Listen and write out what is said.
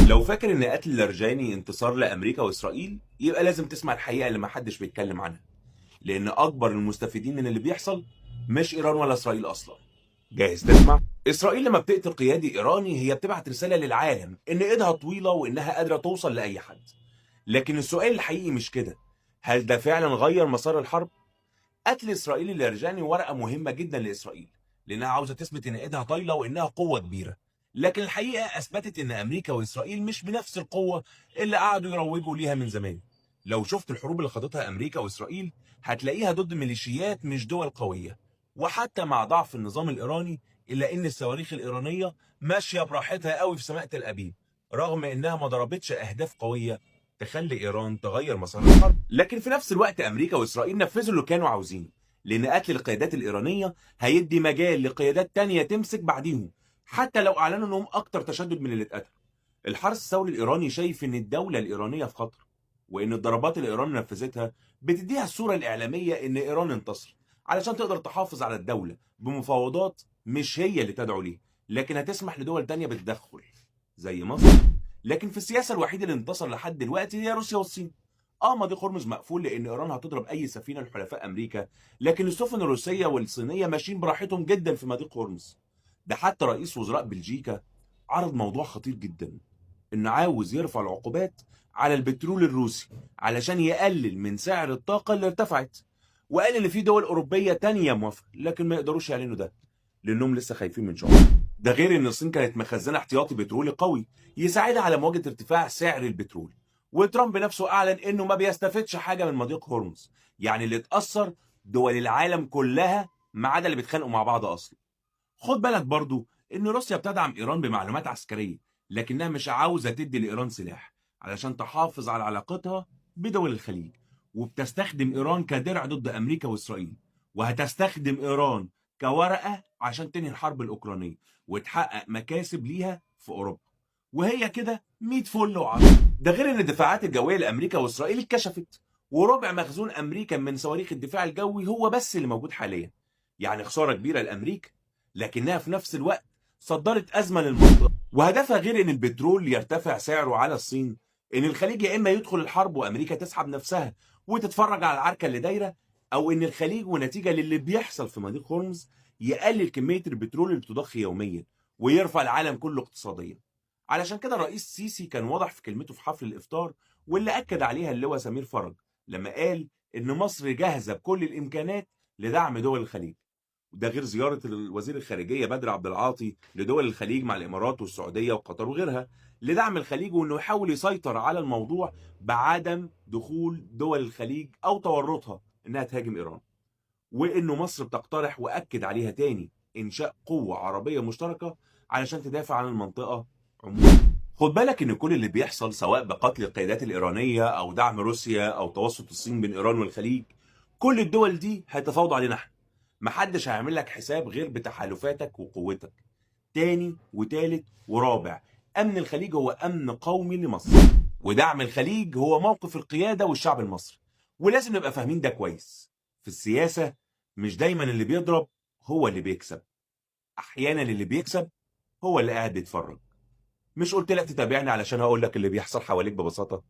لو فاكر ان قتل اللاجئين انتصار لامريكا واسرائيل، يبقى لازم تسمع الحقيقه اللي محدش بيتكلم عنها. لان اكبر المستفيدين من اللي بيحصل مش ايران ولا اسرائيل اصلا. جاهز تسمع؟ اسرائيل لما بتقتل قيادي ايراني هي بتبعت رساله للعالم ان ايدها طويله وانها قادره توصل لاي حد. لكن السؤال الحقيقي مش كده. هل ده فعلا غير مسار الحرب؟ قتل اسرائيل اللاجئين ورقه مهمه جدا لاسرائيل، لانها عاوزه تثبت ان ايدها طايله وانها قوه كبيره. لكن الحقيقه اثبتت ان امريكا واسرائيل مش بنفس القوه اللي قعدوا يروجوا ليها من زمان. لو شفت الحروب اللي خاضتها امريكا واسرائيل هتلاقيها ضد ميليشيات مش دول قويه. وحتى مع ضعف النظام الايراني، الا ان الصواريخ الايرانيه ماشيه براحتها قوي في سماء تل ابيب، رغم انها ما ضربتش اهداف قويه تخلي ايران تغير مسار الحرب. لكن في نفس الوقت امريكا واسرائيل نفذوا اللي كانوا عاوزينه، لان قتل القيادات الايرانيه هيدي مجال لقيادات تانية تمسك بعديهم، حتى لو اعلنوا انهم اكتر تشدد من اللي اتقتلوا. الحرس الثوري الايراني شايف ان الدوله الايرانيه في خطر، وان الضربات اللي ايران نفذتها بتديها الصوره الاعلاميه ان ايران انتصر، علشان تقدر تحافظ على الدوله بمفاوضات مش هي اللي تدعو ليه، لكن هتسمح لدول تانية بالتدخل زي مصر. لكن في السياسه الوحيده اللي انتصر لحد دلوقتي هي روسيا والصين. مضيق هرمز مقفول لان ايران هتضرب اي سفينه لحلفاء امريكا، لكن السفن الروسيه والصينيه ماشيين براحتهم جدا في مضيق هرمز. ده حتى رئيس وزراء بلجيكا عرض موضوع خطير جدا، انه عاوز يرفع العقوبات على البترول الروسي علشان يقلل من سعر الطاقه اللي ارتفعت. وقال ان في دول اوروبيه تانية موافقه، لكن ما يقدروش يعلنوا ده لانهم لسه خايفين من شعور. ده غير ان الصين كانت مخزنه احتياطي بترولي قوي يساعدها على مواجهه ارتفاع سعر البترول. وترامب نفسه اعلن انه ما بيستفدش حاجه من مضيق هرمز، يعني اللي اتاثر دول العالم كلها ما عدا اللي بيتخانقوا مع بعض اصلا. خد بالك برضو ان روسيا بتدعم ايران بمعلومات عسكريه، لكنها مش عاوزه تدي لايران سلاح علشان تحافظ على علاقتها بدول الخليج. وبتستخدم ايران كدرع ضد امريكا واسرائيل، وهتستخدم ايران كورقه عشان تنهي الحرب الاوكرانيه وتحقق مكاسب ليها في اوروبا. وهي كده 100 فل و10. ده غير ان الدفاعات الجويه لامريكا واسرائيل اتكشفت، وربع مخزون امريكا من صواريخ الدفاع الجوي هو بس اللي موجود حاليا. يعني خساره كبيره لامريكا، لكنها في نفس الوقت صدرت ازمه للمنطقه. وهدفها غير ان البترول يرتفع سعره على الصين، ان الخليج يا اما يدخل الحرب وامريكا تسحب نفسها وتتفرج على العركه اللي دايره، او ان الخليج ونتيجه للي بيحصل في مضيق هرمز يقلل كميه البترول اللي بتضخ يوميا ويرفع العالم كله اقتصاديا. علشان كده الرئيس سيسي كان واضح في كلمته في حفل الافطار، واللي اكد عليها اللواء سمير فرج لما قال ان مصر جاهزه بكل الامكانات لدعم دول الخليج. وده غير زياره الوزير الخارجيه بدر عبد العاطي لدول الخليج مع الامارات والسعوديه وقطر وغيرها لدعم الخليج، وانه يحاول يسيطر على الموضوع بعدم دخول دول الخليج او تورطها انها تهاجم ايران. وانه مصر بتقترح واكد عليها تاني انشاء قوه عربيه مشتركه علشان تدافع عن المنطقه عموما. خد بالك ان كل اللي بيحصل سواء بقتل القيادات الايرانيه او دعم روسيا او توسط الصين بين ايران والخليج، كل الدول دي هيتفاوضوا علينا احنا. محدش هيعمل لك حساب غير بتحالفاتك وقوتك. تاني وتالت ورابع، امن الخليج هو امن قومي لمصر، ودعم الخليج هو موقف القياده والشعب المصري. ولازم نبقى فاهمين ده كويس. في السياسه مش دايما اللي بيضرب هو اللي بيكسب، احيانا اللي بيكسب هو اللي قاعد بيتفرج. مش قلت لك تتابعني علشان هقول لك اللي بيحصل حواليك ببساطه؟